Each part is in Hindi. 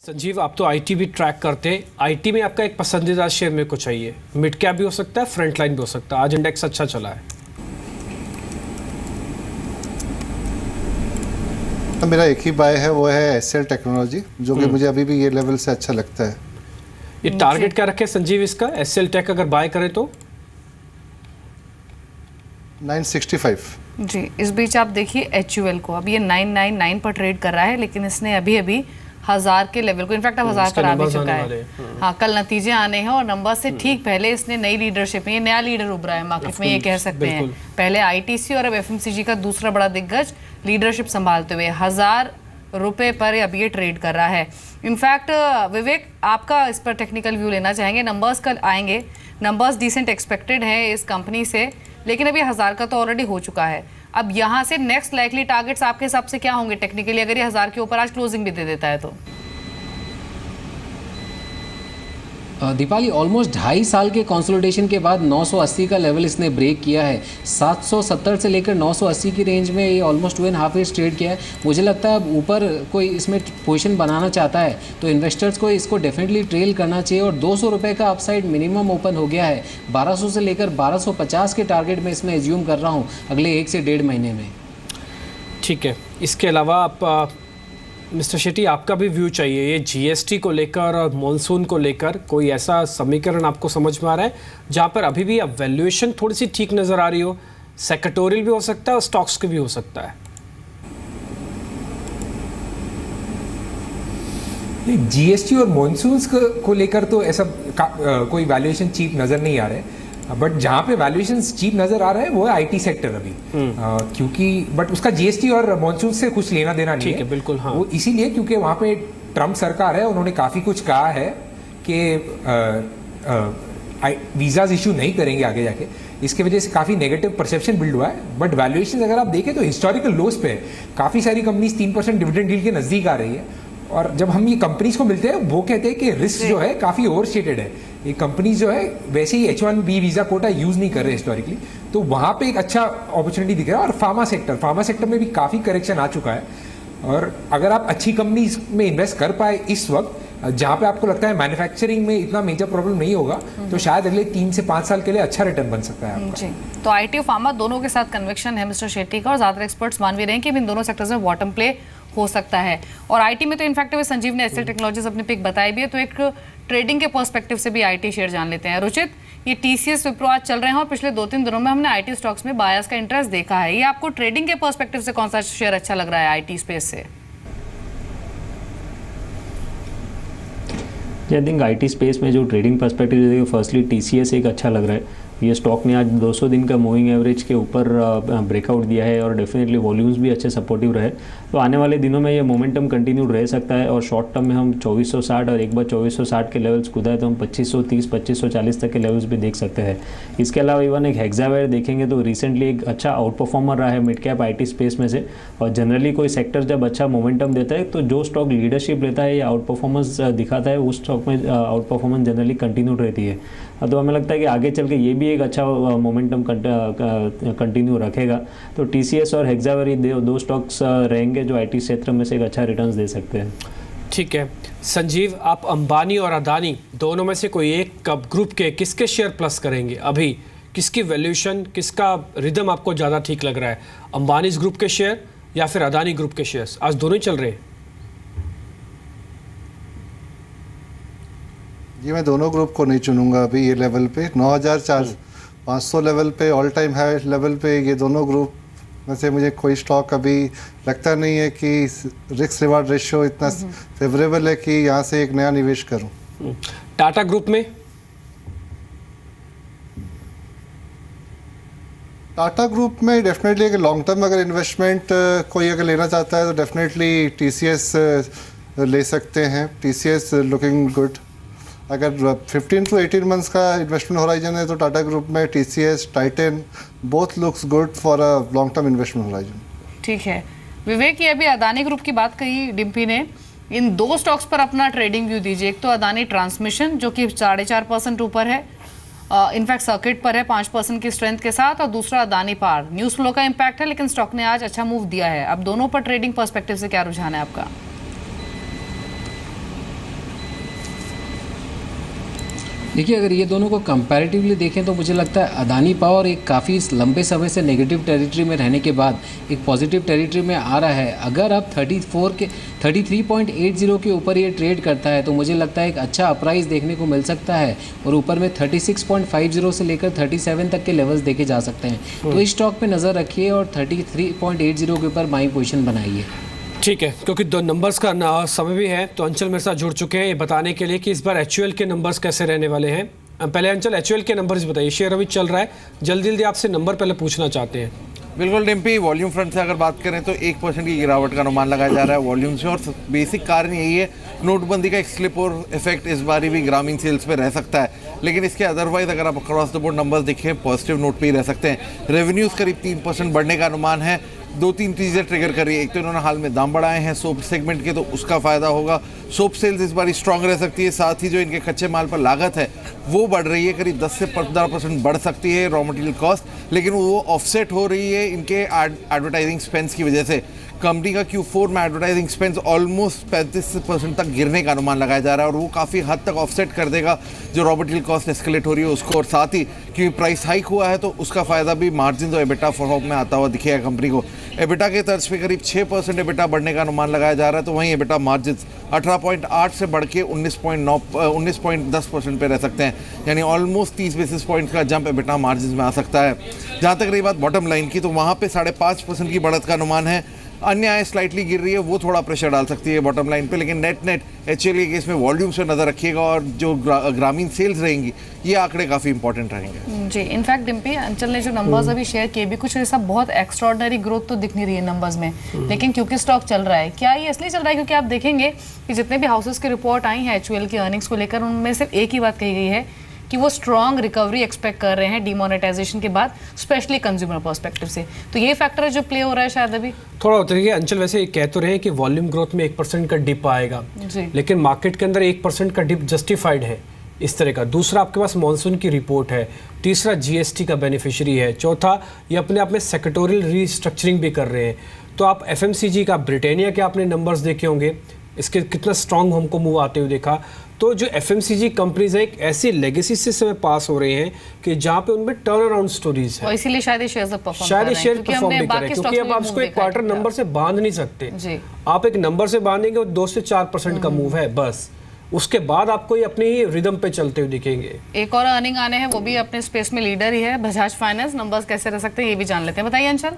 संजीव, आप तो आईटी भी ट्रैक करते हैं। आईटी में आपका एक पसंदीदा शेयर मेरे को चाहिए। मिड कैप भी हो सकता है, फ्रंट लाइन भी हो सकता है। आज इंडेक्स अच्छा चला है। मेरा एक ही बाय है, वो है एसएल टेक्नोलॉजी, जो कि मुझे अभी भी ये लेवल से अच्छा लगता है। ये टारगेट क्या रखे संजीव इसका? एसएल टेक अगर बाय करें तो 965 जी। इस बीच आप देखिए एचयूएल को, अब ये 999 पर ट्रेड कर रहा है, लेकिन इसने अभी 1000 के लेवल को, इनफैक्ट अब 1000 पर आ भी चुका है। हाँ, कल नतीजे आने हैं और नंबर से ठीक पहले इसने नई लीडरशिप में, ये नया लीडर उभरा है मार्केट में, ये कह सकते हैं। पहले आईटीसी और अब एफएमसीजी का दूसरा बड़ा दिग्गज लीडरशिप संभालते हुए 1000 रुपए पर अब ये ट्रेड कर रहा है। इनफैक्ट विवेक, आपका इस पर टेक्निकल व्यू लेना चाहेंगे। नंबर्स कल आएंगे, नंबर्स डिसेंट एक्सपेक्टेड है इस कंपनी से, लेकिन अभी 1000 का तो ऑलरेडी हो चुका है। अब यहाँ से नेक्स्ट लाइकली टारगेट्स आपके हिसाब से क्या होंगे टेक्निकली, अगर ये 1000 के ऊपर आज क्लोजिंग भी दे देता है तो? दीपाली, ऑलमोस्ट 2.5 साल के कंसोलिडेशन के बाद 980 का लेवल इसने ब्रेक किया है। 770 से लेकर 980 की रेंज में ये ऑलमोस्ट 2.5 ईयर्स ट्रेड किया है। मुझे लगता है अब ऊपर कोई इसमें पोजीशन बनाना चाहता है तो इन्वेस्टर्स को इसको डेफिनेटली ट्रेल करना चाहिए। और 200 रुपये का अपसाइड मिनिमम ओपन हो गया है। 1200 से लेकर 1250 के टारगेट में इसमें एज्यूम कर रहा हूँ अगले 1 से 1.5 महीने में। ठीक है। इसके अलावा आप मिस्टर शेट्टी, आपका भी व्यू चाहिए ये जीएसटी को लेकर और मॉनसून को लेकर। कोई ऐसा समीकरण आपको समझ में आ रहा है जहां पर अभी भी अब वैल्यूएशन थोड़ी सी ठीक नज़र आ रही हो? सेक्टोरियल भी हो सकता है और स्टॉक्स के भी हो सकता है। जीएसटी और मॉनसून्स को लेकर तो ऐसा कोई वैल्यूएशन चीप नज़र नहीं आ रहा है। बट जहाँ पे वैल्यूएशन चीप नज़र आ रहा है वो है आईटी सेक्टर अभी, क्योंकि बट उसका जीएसटी और मॉनसून से कुछ लेना देना नहीं है। बिल्कुल, हाँ। वो इसीलिए क्योंकि वहाँ पे ट्रम्प सरकार है, उन्होंने काफ़ी कुछ कहा है कि वीज़ाज इशू नहीं करेंगे आगे जाके। इसके वजह से काफ़ी नेगेटिव परसेप्शन बिल्ड हुआ है। बट वैल्यूएशन अगर आप देखें तो हिस्टोरिकल लोस पे काफ़ी सारी कंपनीज 3% डिविडेंड डील के नज़दीक आ रही है। और जब हम ये कंपनीज को मिलते हैं वो कहते हैं कि रिस्क जो है काफ़ी ओवरस्टेटेड है। ये कंपनीज जो है वैसे ही H1B वीज़ा कोटा यूज़ नहीं कर रहे हिस्टोरिकली, तो वहाँ पे एक अच्छा अपॉर्चुनिटी दिख रहा है। और फार्मा सेक्टर में भी काफ़ी करेक्शन आ चुका है। और अगर आप अच्छी कंपनीज में इन्वेस्ट कर पाए इस वक्त, जहाँ पे आपको लगता है मैन्युफैक्चरिंग में इतना मेजर प्रॉब्लम नहीं होगा, तो शायद अगले 3 से 5 साल के लिए अच्छा रिटर्न बन सकता है आपका। जी, तो आईटी और फार्मा दोनों के साथ कन्विक्शन है मिस्टर शेट्टी का, और ज़्यादातर एक्सपर्ट्स मान भी रहे हैं कि इन दोनों सेक्टर्स में बॉटम प्ले हो सकता है। और आईटी में तो इनफैक्ट संजीव ने एसएल टेक्नोलॉजीज अपनी पिक बताई भी है, तो एक ट्रेडिंग के पर्सपेक्टिव से भी आईटी शेयर जान लेते हैं। रुचित, ये टीसीएस विप्रो आज चल रहे हैं और पिछले 2-3 दिनों में हमने आईटी स्टॉक्स में बायर्स का इंटरेस्ट देखा है। ये आपको ट्रेडिंग के पर्सपेक्टिव से कौन सा शेयर अच्छा लग रहा है आईटी स्पेस से? आई थिंक आईटी स्पेस में जो ट्रेडिंग पर्सपेक्टिव है, फर्स्टली टीसीएस एक अच्छा लग रहा है। ये स्टॉक ने आज 200 दिन का मूविंग एवरेज के ऊपर ब्रेकआउट दिया है और डेफिनेटली वॉल्यूम्स भी अच्छे सपोर्टिव रहे, तो आने वाले दिनों में ये मोमेंटम कंटिन्यू रह सकता है। और शॉर्ट टर्म में हम 2460 और एक बार 2460 के लेवल्स कूदा है तो हम 2530 2540 तक के लेवल्स भी देख सकते हैं। इसके अलावा इवन एक हेक्सावेयर देखेंगे तो रिसेंटली एक अच्छा आउट परफॉर्मर रहा है मिड कैप आईटी स्पेस में से। और जनरली कोई सेक्टर जब अच्छा मोमेंटम देता है तो जो स्टॉक लीडरशिप लेता है या आउट परफॉर्मेंस दिखाता है, उस स्टॉक में आउट परफॉर्मेंस जनरली कंटिन्यू रहती है। तो हमें लगता है कि आगे चल के ये भी एक अच्छा मोमेंटम कंटिन्यू रखेगा। तो टीसीएस और हेक्सावेयर ये दो स्टॉक्स रहेंगे जो आईटी क्षेत्र में से एक अच्छा रिटर्न्स दे सकते हैं। ठीक है संजीव, आप अंबानी और अदानी दोनों में से कोई एक ग्रुप के किसके शेयर प्लस करेंगे? अभी किसकी वैल्यूएशन, किसका रिदम आपको ज़्यादा ठीक लग रहा है? अंबानी ग्रुप के शेयर या फिर अदानी ग्रुप के शेयर्स? आज दोनों ही चल रहे हैं। जी, मैं दोनों ग्रुप को नहीं चुनूंगा अभी ये लेवल पे। 9400 लेवल पे, ऑल टाइम हाई लेवल पे ये दोनों ग्रुप में से मुझे कोई स्टॉक अभी लगता नहीं है कि रिस्क रिवार्ड रेशियो इतना फेवरेबल है कि यहाँ से एक नया निवेश करूँ। टाटा ग्रुप में? टाटा ग्रुप में डेफिनेटली एक लॉन्ग टर्म अगर इन्वेस्टमेंट कोई अगर लेना चाहता है तो डेफिनेटली टीसीएस ले सकते हैं। TCS looking good. अगर 15 to 18 मंथ्स का इन्वेस्टमेंट होराइजन है तो टाटा ग्रुप में TCS, Titan both looks good for a long term investment horizon. ठीक है विवेक, ये अभी अदानी ग्रुप की बात कही डिम्पी ने, इन दो स्टॉक्स पर अपना ट्रेडिंग व्यू दीजिए। एक तो अदानी ट्रांसमिशन जो कि 4.5% ऊपर है, इनफैक्ट सर्किट पर है 5% की स्ट्रेंथ के साथ, और दूसरा अदानी पार। न्यूज़ फ्लो का इम्पैक्ट है लेकिन स्टॉक ने आज अच्छा मूव दिया है। अब दोनों पर ट्रेडिंग पर्सपेक्टिव से क्या रुझान है आपका? देखिए, अगर ये दोनों को कंपैरेटिवली देखें तो मुझे लगता है अदानी पावर एक काफ़ी लंबे समय से नेगेटिव टेरिटरी में रहने के बाद एक पॉजिटिव टेरिटरी में आ रहा है। अगर आप 33.80 के ऊपर ये ट्रेड करता है तो मुझे लगता है एक अच्छा अपराइज देखने को मिल सकता है और ऊपर में 36.50 से लेकर 37 तक के लेवल्स देखे जा सकते हैं। तो इस स्टॉक पे नज़र रखिए और 33.80 के ऊपर बाइंग पोजीशन बनाइए। ठीक है, क्योंकि दो नंबर्स का समय भी है तो अंचल मेरे साथ जुड़ चुके हैं ये बताने के लिए कि इस बार एचयूएल के नंबर्स कैसे रहने वाले हैं। पहले अंचल एचयूएल के नंबर्स बताइए, शेयर अभी चल रहा है, जल्दी जल्दी आपसे नंबर पहले पूछना चाहते हैं। बिल्कुल डिम्पी, वॉल्यूम फ्रंट से अगर बात करें तो 1% की गिरावट का अनुमान लगाया जा रहा है वॉल्यूम से, और बेसिक कारण यही है नोटबंदी का एक स्लिप और इफेक्ट इस बार भी ग्रामीण सेल्स पे रह सकता है। लेकिन इसके अदरवाइज अगर आप अक्रॉस द बोर्ड नंबर्स देखें पॉजिटिव नोट पे ही रह सकते हैं। रेवेन्यूज़ करीब 3% बढ़ने का अनुमान है। 2-3 चीज़ें ट्रिगर कर रही है। एक तो इन्होंने हाल में दाम बढ़ाए हैं सोप सेगमेंट के, तो उसका फ़ायदा होगा। सोप सेल्स इस बार स्ट्रांग रह सकती है। साथ ही जो इनके कच्चे माल पर लागत है वो बढ़ रही है, करीब 10 से 15% बढ़ सकती है रॉ मटेरियल कॉस्ट, लेकिन वो ऑफसेट हो रही है इनके एडवर्टाइजिंग स्पेंस की वजह से। कंपनी का Q4 में एडवर्टाइजिंग स्पेंस ऑलमोस्ट 35% तक गिरने का अनुमान लगाया जा रहा है, और वो काफ़ी हद तक ऑफसेट कर देगा जो रॉ मटेरियल कॉस्ट एस्केलेट हो रही है उसको। और साथ ही क्योंकि प्राइस हाइक हुआ है तो उसका फ़ायदा भी मार्जिन और एबिटा फॉर्म में आता हुआ दिखेगा कंपनी को। एबिटा के तर्ज पे करीब 6% एबिटा बढ़ने का अनुमान लगाया जा रहा है, तो वहीं एबिटा मार्जिन 18.8 से बढ़ के 19.10% पे रह सकते हैं, यानी ऑलमोस्ट 30 बेसिस पॉइंट का जंप एबिटा मार्जिन में आ सकता है। जहाँ तक रही बात बॉटम लाइन की, तो वहाँ पे 5.5% की बढ़त का अनुमान है। अन्य आय स्लाइटली गिर रही है, वो थोड़ा प्रेशर डाल सकती है बॉटम लाइन पे, लेकिन नेट एचएल के केस में वॉल्यूम्स पे नज़र रखिएगा, और जो ग्रामीण सेल्स रहेंगी ये आंकड़े काफ़ी इंपॉर्टेंट रहेंगे। जी, इनफैक्ट डिम्पी, अंचल ने जो नंबर्स अभी शेयर किए भी कुछ ऐसा बहुत एक्स्ट्रॉर्डनरी ग्रोथ तो दिख नहीं रही है नंबर्स में, लेकिन क्योंकि स्टॉक चल रहा है। क्या ये इसलिए चल रहा है क्योंकि आप देखेंगे कि जितने भी हाउसेस की रिपोर्ट आई है एचयूएल की अर्निंग्स को लेकर, उनमें सिर्फ एक ही बात कही गई है कि वो स्ट्रॉन्ग रिकवरी एक्सपेक्ट कर रहे हैं डिमोनेटाइजेशन के बाद, स्पेशली कंज्यूमर पर्सपेक्टिव से। तो ये फैक्टर है जो प्ले हो रहा है शायद अभी थोड़ा उतरिए। अंचल वैसे ये कह तो रहे हैं कि वॉल्यूम ग्रोथ में 1% का डिप आएगा, लेकिन मार्केट के अंदर 1% का डिप जस्टिफाइड है इस तरह का। दूसरा, आपके पास मॉनसून की रिपोर्ट है। तीसरा, जीएसटी का बेनिफिशियरी है। चौथा, ये अपने आप में सेक्टोरियल रीस्ट्रक्चरिंग भी कर रहे हैं। तो आप एफएमसीजी का, ब्रिटानिया के आपने नंबर्स देखे होंगे, इसके कितना स्ट्रांग हमको मूव आते हुए देखा। तो जो एफएमसीजी कंपनीज है एक ऐसी लेगेसी से समय पास हो रहे हैं कि जहाँ पे उनमें टर्न अराउंड स्टोरीज है, और इसीलिए शायद शेयर परफॉर्म भी कर रहे हैं, क्योंकि अब आप उसको एक क्वार्टर नंबर से बांध नहीं सकते। आप एक नंबर से बांधेंगे और 2 से 4% का मूव है बस, उसके बाद आपको ये अपने ही रिदम पे चलते हुए दिखेंगे। एक और अर्निंग आने हैं, वो भी अपने स्पेस में लीडर ही है, बजाज फाइनेंस। नंबर्स कैसे रह सकते हैं ये भी जान लेते हैं, बताइए अंचल।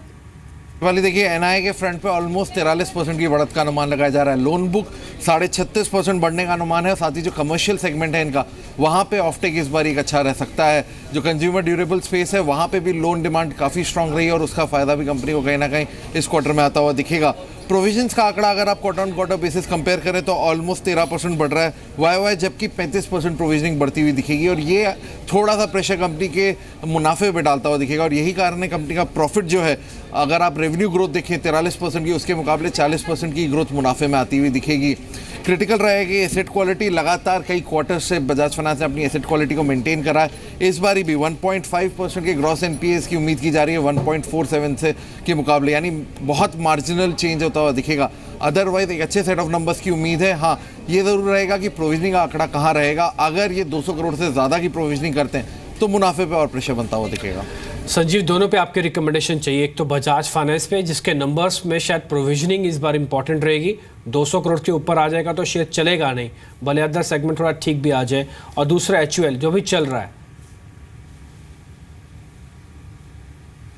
वाली देखिए, एनआई के फ्रंट पे ऑलमोस्ट 43% की बढ़त का अनुमान लगाया जा रहा है। लोन बुक 36.5% बढ़ने का अनुमान है। साथ ही जो कमर्शियल सेगमेंट है इनका, वहाँ पे ऑफटेक इस बार एक अच्छा रह सकता है। जो कंज्यूमर ड्यूरेबल स्पेस है वहाँ पे भी लोन डिमांड काफ़ी स्ट्रांग रही है, और उसका फ़ायदा भी कंपनी को कहीं ना कहीं इस क्वार्टर में आता हुआ दिखेगा। प्रोविजंस का आंकड़ा अगर आप quarter on quarter basis compare करें तो ऑलमोस्ट 13% बढ़ रहा है वाई, जबकि 35% प्रोविजनिंग बढ़ती हुई दिखेगी, और ये थोड़ा सा प्रेशर कंपनी के मुनाफे पे डालता हुआ दिखेगा। और यही कारण है कंपनी का प्रॉफिट जो है, अगर आप रेवेन्यू ग्रोथ देखें 43% की, उसके मुकाबले 40% की ग्रोथ मुनाफे में आती हुई दिखेगी। क्रिटिकल रहेगी एसेट क्वालिटी। लगातार कई क्वार्टर से बजाज फाइनेंस ने अपनी एसेट क्वालिटी को मेंटेन करा है। इस बार भी 1.5% के ग्रॉस एनपीएस की उम्मीद की जा रही है 1.47 से के मुकाबले, यानी बहुत मार्जिनल चेंज होता हुआ दिखेगा। अदरवाइज एक अच्छे सेट ऑफ नंबर्स की उम्मीद है। हाँ, ये ज़रूर रहेगा कि प्रोविजनिंग का आंकड़ा कहाँ रहेगा। अगर ये 200 करोड़ से ज़्यादा की प्रोविजनिंग करते हैं तो मुनाफे पे और प्रेशर बनता हुआ दिखेगा। संजीव, दोनों पे आपके रिकमेंडेशन चाहिए। एक तो बजाज फाइनेंस पे, जिसके नंबर्स में शायद प्रोविजनिंग इस बार इंपॉर्टेंट रहेगी। 200 करोड़ के ऊपर आ जाएगा तो शेयर चलेगा नहीं, भले अदर सेगमेंट थोड़ा ठीक भी आ जाए। और दूसरा एचयूएल जो भी चल रहा है।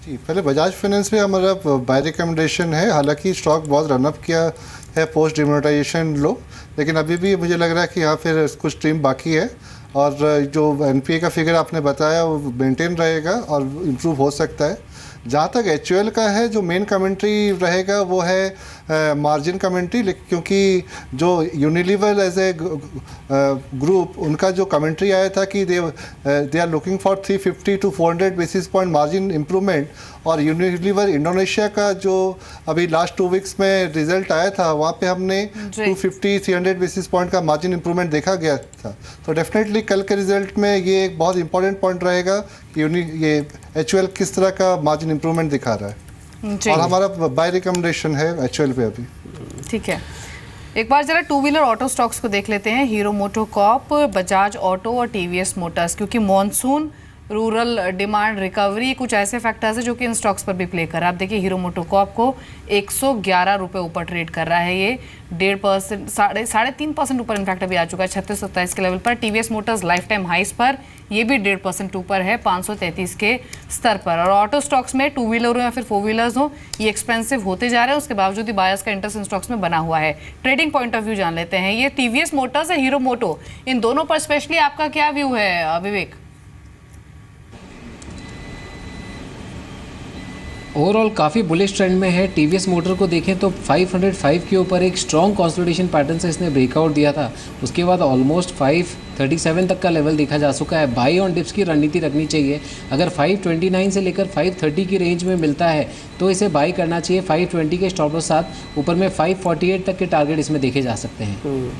जी, पहले बजाज फाइनेंस में हमारा बाय रिकमेंडेशन है। हालांकि स्टॉक बहुत रनअप किया है पोस्ट डिमोनेटाइजेशन लो, लेकिन अभी भी मुझे लग रहा है कि यहाँ फिर कुछ टीम बाकी है, और जो एनपीए का फिगर आपने बताया वो मेंटेन रहेगा और इम्प्रूव हो सकता है। जहाँ तक एचयूएल का है, जो मेन कमेंट्री रहेगा वो है मार्जिन कमेंट्री, क्योंकि जो यूनिलीवर एज ए ग्रुप, उनका जो कमेंट्री आया था कि they are looking for 350 to 400 basis point margin improvement, और यूनिलीवर इंडोनेशिया का जो अभी लास्ट 2 वीक्स में रिजल्ट आया था, वहाँ पे हमने 250-300 बेसिस पॉइंट का मार्जिन इम्प्रूवमेंट देखा गया था। तो डेफिनेटली कल के रिजल्ट में ये एक बहुत इंपॉर्टेंट पॉइंट रहेगा कि ये एचयूएल किस तरह का मार्जिन इम्प्रूवमेंट दिखा रहा है, और हमारा बाय रिकमेंडेशन है एचयूएल पे अभी। ठीक है, एक बार जरा टू व्हीलर ऑटो स्टॉक्स को देख लेते हैं, हीरो मोटोकॉर्प, बजाज ऑटो और टीवीएस मोटर्स, क्योंकि मॉनसून, रूरल डिमांड रिकवरी, कुछ ऐसे फैक्टर्स हैं जो कि इन स्टॉक्स पर भी प्ले कर रहा है। आप देखिए हीरो मोटोकॉर्प को 111 रुपये ऊपर ट्रेड कर रहा है, ये 1.5% 3.5% ऊपर इनफैक्ट अभी आ चुका है 36-27 के लेवल पर। टीवीएस मोटर्स लाइफ टाइम हाइस पर, ये भी 1.5% ऊपर है 533 के स्तर पर। और ऑटो स्टॉक्स में टू व्हीलर हो या फिर फोर व्हीलर्स हो, ये एक्सपेंसिव होते जा रहे हैं, उसके बावजूद ही बायर्स का इंटरेस्ट इन स्टॉक्स में बना हुआ है। ट्रेडिंग पॉइंट ऑफ व्यू जान लेते हैं, ये टीवीएस मोटर्स है, हीरो मोटो, इन दोनों पर स्पेशली आपका क्या व्यू है विवेक? ओवरऑल काफ़ी बुलिश ट्रेंड में है। टीवीएस मोटर को देखें तो 505 के ऊपर एक स्ट्रॉन्ग कंसोलिडेशन पैटर्न से इसने ब्रेकआउट दिया था, उसके बाद ऑलमोस्ट 537 तक का लेवल देखा जा चुका है। बाई ऑन डिप्स की रणनीति रखनी चाहिए। अगर 529 से लेकर 530 की रेंज में मिलता है तो इसे बाई करना चाहिए 520 के स्टॉप लॉस साथ। ऊपर में 548 तक के टारगेट इसमें देखे जा सकते हैं।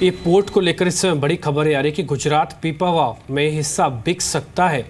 ये पोर्ट को लेकर इस समय बड़ी खबर आ रही है कि गुजरात पीपावाव में हिस्सा बिक सकता है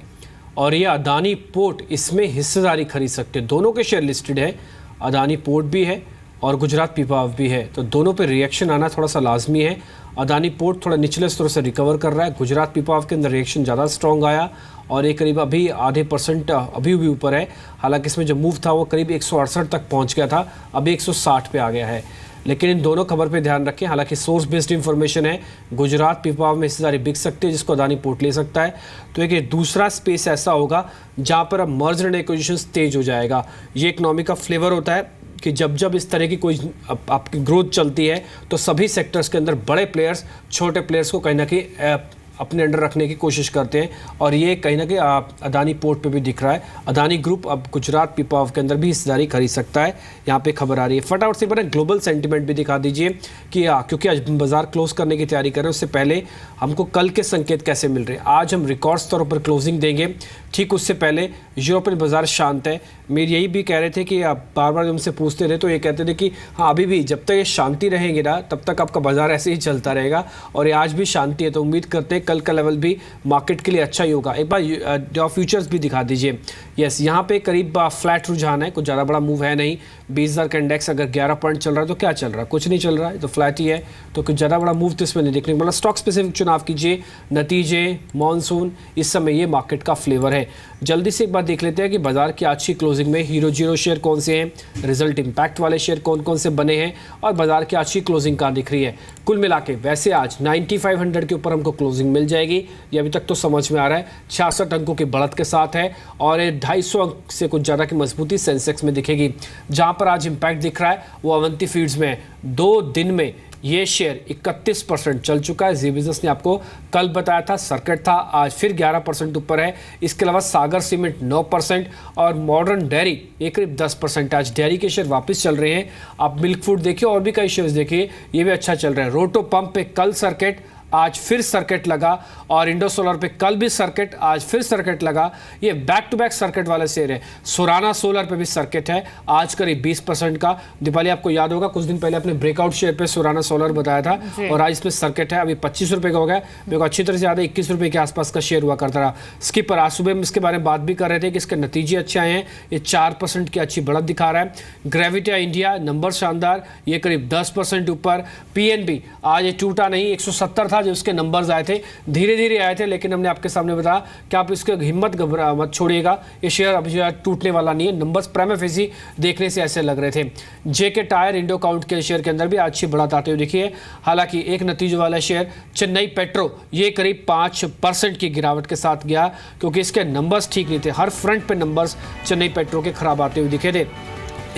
और ये अदानी पोर्ट इसमें हिस्सेदारी खरीद सकते हैं। दोनों के शेयर लिस्टेड है, अदानी पोर्ट भी है और गुजरात पीपावाव भी है, तो दोनों पे रिएक्शन आना थोड़ा सा लाजमी है। अदानी पोर्ट थोड़ा निचले स्तर से रिकवर कर रहा है, गुजरात पीपावाव के अंदर रिएक्शन ज़्यादा स्ट्रॉन्ग आया और ये करीब अभी आधे % अभी भी ऊपर है। हालांकि इसमें जो मूव था वो करीब 168 तक पहुँच गया था, अभी 160 पे आ गया है। लेकिन इन दोनों खबर पे ध्यान रखें, हालांकि सोर्स बेस्ड इंफॉर्मेशन है, गुजरात पीपावाव में हिस्सेदारी बिक सकती है जिसको अदानी पोर्ट ले सकता है। तो एक दूसरा स्पेस ऐसा होगा जहां पर अब मर्जर एंड एक्विजिशंस तेज हो जाएगा। ये इकोनॉमी का फ्लेवर होता है कि जब इस तरह की कोई आपकी ग्रोथ चलती है तो सभी सेक्टर्स के अंदर बड़े प्लेयर्स छोटे प्लेयर्स को कहीं ना कहीं अपने अंडर रखने की कोशिश करते हैं और ये कहीं ना कहीं अदानी पोर्ट पे भी दिख रहा है। अदानी ग्रुप अब गुजरात पीपावाव के अंदर भी हिस्सेदारी खरीद सकता है, यहाँ पे खबर आ रही है। फटाफट से बने ग्लोबल सेंटीमेंट भी दिखा दीजिए कि क्योंकि आज बाजार क्लोज करने की तैयारी कर रहे हैं, उससे पहले हमको कल के संकेत कैसे मिल रहे हैं। आज हम रिकॉर्ड स्तरों पर क्लोजिंग देंगे, ठीक उससे पहले यूरोपियन बाजार शांत है। मेरी यही भी कह रहे थे कि आप बार बार हमसे पूछते रहे तो ये कहते थे कि हाँ अभी भी जब तक ये शांति रहेंगे ना तब तक आपका बाजार ऐसे ही चलता रहेगा और ये आज भी शांति है, तो उम्मीद करते हैं कल का लेवल भी मार्केट के लिए अच्छा ही होगा। एक बार डॉ फ्यूचर्स भी दिखा दीजिए। यस, यहाँ पे करीब फ्लैट रुझान है, कुछ ज़्यादा बड़ा मूव है नहीं। 20,000 का इंडेक्स अगर 11 पॉइंट चल रहा है तो क्या चल रहा है, कुछ नहीं चल रहा है, तो फ्लैट ही है, तो कुछ ज़्यादा बड़ा मूव तो इसमें नहीं देखने को मिला। स्टॉक स्पेसिफिक चुनाव कीजिए, नतीजे, मॉनसून, इस समय ये मार्केट का फ्लेवर है। जल्दी से एक बार देख लेते हैं कि बाजार की अच्छी क्लोजिंग में हीरो जीरो शेयर कौन से हैं, रिजल्ट इंपैक्ट वाले शेयर कौन कौन से बने हैं और बाजार की अच्छी क्लोजिंग कहाँ दिख रही है। कुल मिला के वैसे आज 9500 के ऊपर हमको क्लोजिंग मिल जाएगी, ये अभी तक तो समझ में आ रहा है। 66 अंकों की बढ़त के साथ है और ये 250 अंक से कुछ ज़्यादा की मजबूती सेंसेक्स में दिखेगी। जहाँ पर आज इंपैक्ट दिख रहा है वो अवंती फीड्स में है। 2 दिन में ये शेयर 31% चल चुका है। जी बिजनेस ने आपको कल बताया था सर्किट था, आज फिर 11% ऊपर है। इसके अलावा सागर सीमेंट 9% और मॉडर्न डेयरी ये करीब 10%। आज डेयरी के शेयर वापस चल रहे हैं। आप मिल्क फूड देखिए और भी कई शेयर्स देखिए, ये भी अच्छा चल रहा है। रोटो पंप पे कल सर्किट, आज फिर सर्किट लगा और इंडो सोलर पे कल भी सर्किट, आज फिर सर्किट लगा। ये बैक टू बैक सर्किट वाले शेयर है। सुराना सोलर पे भी सर्किट है, आज करीब 20% का। दीपाली आपको याद होगा कुछ दिन पहले अपने ब्रेकआउट शेयर पे सुराना सोलर बताया था और आज इसमें सर्किट है। अभी 25 रुपये का हो गया, मेरे को अच्छी तरह से याद है 21 रुपये के आसपास का शेयर हुआ करता रहा। स्किपर आज सुबह में इसके बारे में बात भी कर रहे थे कि इसके नतीजे अच्छे आए हैं, ये 4% की अच्छी बढ़त दिखा रहा है। ग्रेविटा इंडिया नंबर शानदार, ये करीब 10% ऊपर। पीएनबी आज ये टूटा नहीं, 170 था जो उसके नंबर्स आए थे, धीरे धीरे आए थे, लेकिन हमने आपके सामने बताया कि आप इसके हिम्मत घबरा मत छोड़िएगा, ये शेयर अभी टूटने वाला नहीं है। नंबर्स प्राइमा फेसी देखने से ऐसे लग रहे थे। जेके टायर इंडो काउंट के शेयर के अंदर भी अच्छी बढ़त आते हुए दिखिए। हालांकि एक नतीजे वाला शेयर चेन्नई पेट्रो ये करीब 5% की गिरावट के साथ गया क्योंकि इसके नंबर्स ठीक नहीं थे। हर फ्रंट पे नंबर्स चेन्नई पेट्रो के खराब आते हुए दिखे थे।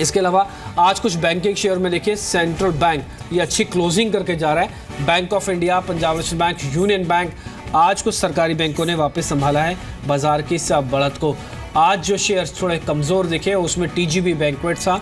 इसके अलावा आज कुछ बैंकिंग शेयर में देखिए, सेंट्रल बैंक ये अच्छी क्लोजिंग करके जा रहा है। Bank of India, Punjab national bank, union bank, आज कुछ सरकारी बैंकों ने वापस संभाला है बाजार की इस बढ़त को। आज जो शेयर्स थोड़े कमज़ोर दिखे उसमें टीजीबी बैंक्वेट्स था,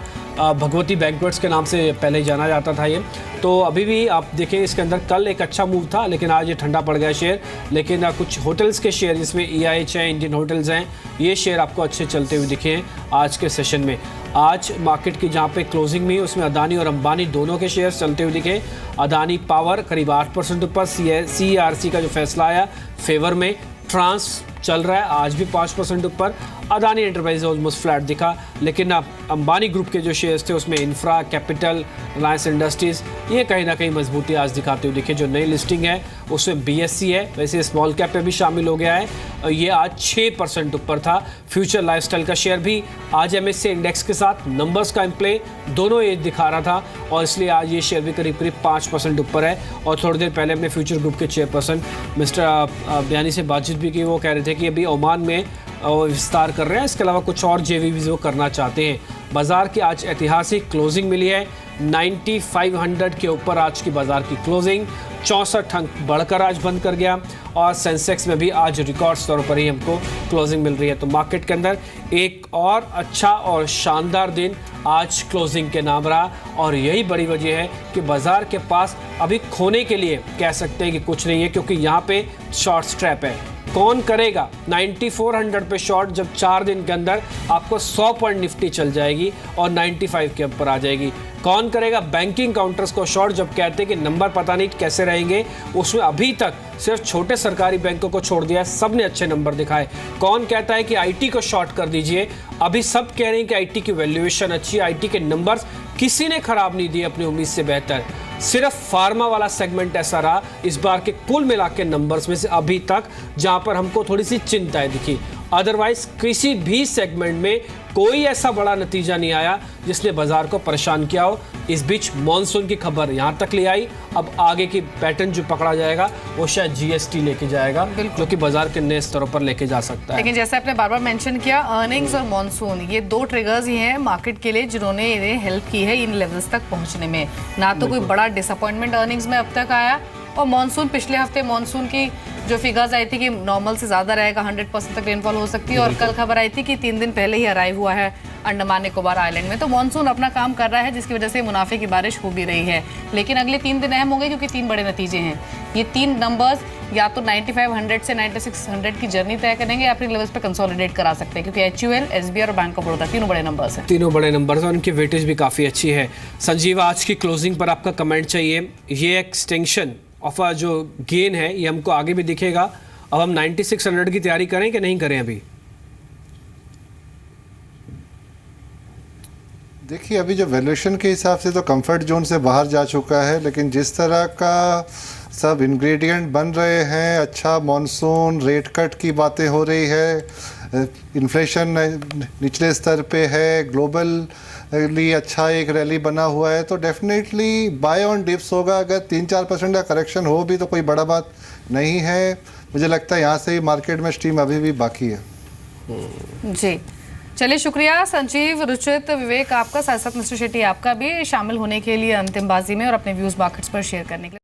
भगवती बैंक्वेट्स के नाम से पहले जाना जाता था ये, तो अभी भी आप देखें इसके अंदर कल एक अच्छा मूव था लेकिन आज ये ठंडा पड़ गया शेयर। लेकिन कुछ होटल्स के शेयर जिसमें EIH है, इंडियन होटल्स हैं, ये शेयर आपको अच्छे चलते हुए दिखे हैं आज के सेशन में। आज मार्केट की जहाँ पे क्लोजिंग में उसमें अदानी और अंबानी दोनों के शेयर चलते हुए दिखे। अदानी पावर करीब 8% ऊपर, CERC का जो फैसला आया फेवर में। ट्रांस चल रहा है, आज भी 5% ऊपर। अदानी एंटरप्राइज ऑलमोस्ट फ्लैट दिखा, लेकिन अंबानी ग्रुप के जो शेयर्स थे उसमें इंफ्रा, कैपिटल, रिलायंस इंडस्ट्रीज ये कहीं ना कहीं मजबूती आज दिखाते हुए दिखे। जो नई लिस्टिंग है उसमें BSE है, वैसे स्मॉल कैप पे भी शामिल हो गया है, ये आज 6% ऊपर था। फ्यूचर लाइफस्टाइल का शेयर भी आज MSCI इंडेक्स के साथ नंबर्स का इम्प्ले दोनों ये दिखा रहा था, और इसलिए आज ये शेयर भी करीब करीब 5% ऊपर है। और थोड़ी देर पहले हमने फ्यूचर ग्रुप के चेयरपर्सन मिस्टर बयानी से बातचीत भी की, वो कह रहे थे कि अभी ओमान में विस्तार कर रहे हैं, इसके अलावा कुछ और JV वो करना चाहते हैं। बाजार की आज ऐतिहासिक क्लोजिंग मिली है, 9500 के ऊपर आज की बाजार की क्लोजिंग, 64 अंक बढ़कर आज बंद कर गया, और सेंसेक्स में भी आज रिकॉर्ड स्तर पर ही हमको क्लोजिंग मिल रही है। तो मार्केट के अंदर एक और अच्छा और शानदार दिन आज क्लोजिंग के नाम रहा, और यही बड़ी वजह है कि बाजार के पास अभी खोने के लिए कह सकते हैं कि कुछ नहीं है, क्योंकि यहाँ पे शॉर्ट स्ट्रैप है। कौन करेगा 9400 पे शॉर्ट, जब 4 दिन के अंदर आपको 100 पॉइंट निफ्टी चल जाएगी और 95 के ऊपर आ जाएगी। कौन करेगा बैंकिंग काउंटर्स को शॉर्ट, जब कहते हैं कि नंबर पता नहीं कैसे रहेंगे, उसमें अभी तक सिर्फ छोटे सरकारी बैंकों को छोड़ दिया है, सब ने अच्छे नंबर दिखाए। कौन कहता है कि IT को शॉर्ट कर दीजिए, अभी सब कह रहे हैं कि IT की वैल्यूएशन अच्छी है, IT के नंबर्स किसी ने खराब नहीं दिए अपनी उम्मीद से बेहतर। सिर्फ फार्मा वाला सेगमेंट ऐसा रहा इस बार के कुल मिला के नंबर्स में से अभी तक, जहां पर हमको थोड़ी सी चिंताएं दिखी। अदरवाइज किसी भी सेगमेंट में कोई ऐसा बड़ा नतीजा नहीं आया जिसने बाजार को परेशान किया हो। इस बीच मॉनसून की खबर यहाँ तक ले आई, अब आगे की पैटर्न जो पकड़ा जाएगा वो शायद GST लेके जाएगा, जो कि बाजार के नए स्तरों पर लेके जा सकता है। लेकिन जैसे आपने बार बार मेंशन किया, अर्निंग्स और मॉनसून ये 2 ट्रिगर्स ही हैं मार्केट के लिए जिन्होंने इन्हें हेल्प की है इन लेवल्स तक पहुंचने में। ना तो कोई बड़ा डिसअपॉइंटमेंट अर्निंग्स में अब तक आया, और मॉनसून पिछले हफ्ते मॉनसून की जो फिगर्स आई थी कि नॉर्मल से ज़्यादा रहेगा, 100% तक रेनफॉल हो सकती है, और कल खबर आई थी कि 3 दिन पहले ही अराइव हुआ है अंडमान निकोबार आइलैंड में। तो मॉनसून अपना काम कर रहा है, जिसकी वजह से मुनाफे की बारिश हो भी रही है। लेकिन अगले 3 दिन अहम होंगे, क्योंकि 3 बड़े नतीजे हैं। ये 3 नंबर्स या तो 9500 से 9600 की जर्नी तय करेंगे, या फिर लेवल्स पे कंसोलिडेट करा सकते हैं, क्योंकि HUL, SBI और बैंक ऑफ बड़ौदा तीनों बड़े नंबर्स हैं। तीनों बड़े नंबर्स और उनकी वेटेज भी काफ़ी अच्छी है। संजीव, आज की क्लोजिंग पर आपका कमेंट चाहिए। ये एक्सटेंशन ऑफ जो गेन है ये हमको आगे भी दिखेगा। अब हम 9600 की तैयारी करें कि नहीं करें अभी? देखिए, अभी जो वैल्यूएशन के हिसाब से तो कंफर्ट जोन से बाहर जा चुका है, लेकिन जिस तरह का सब इंग्रेडिएंट बन रहे हैं, अच्छा मॉनसून, रेट कट की बातें हो रही है, इन्फ्लेशन निचले स्तर पे है, ग्लोबली अच्छा एक रैली बना हुआ है, तो डेफिनेटली बाय ऑन डिप्स होगा। अगर 3-4% का करेक्शन हो भी तो कोई बड़ा बात नहीं है। मुझे लगता है यहाँ से ही मार्केट में स्ट्रीम अभी भी बाकी है। जी, चलिए, शुक्रिया संजीव, रुचित, विवेक आपका, साथ साथ मिस्टर शेट्टी आपका भी शामिल होने के लिए अंतिम बाजी में और अपने व्यूज मार्केट्स पर शेयर करने के लिए।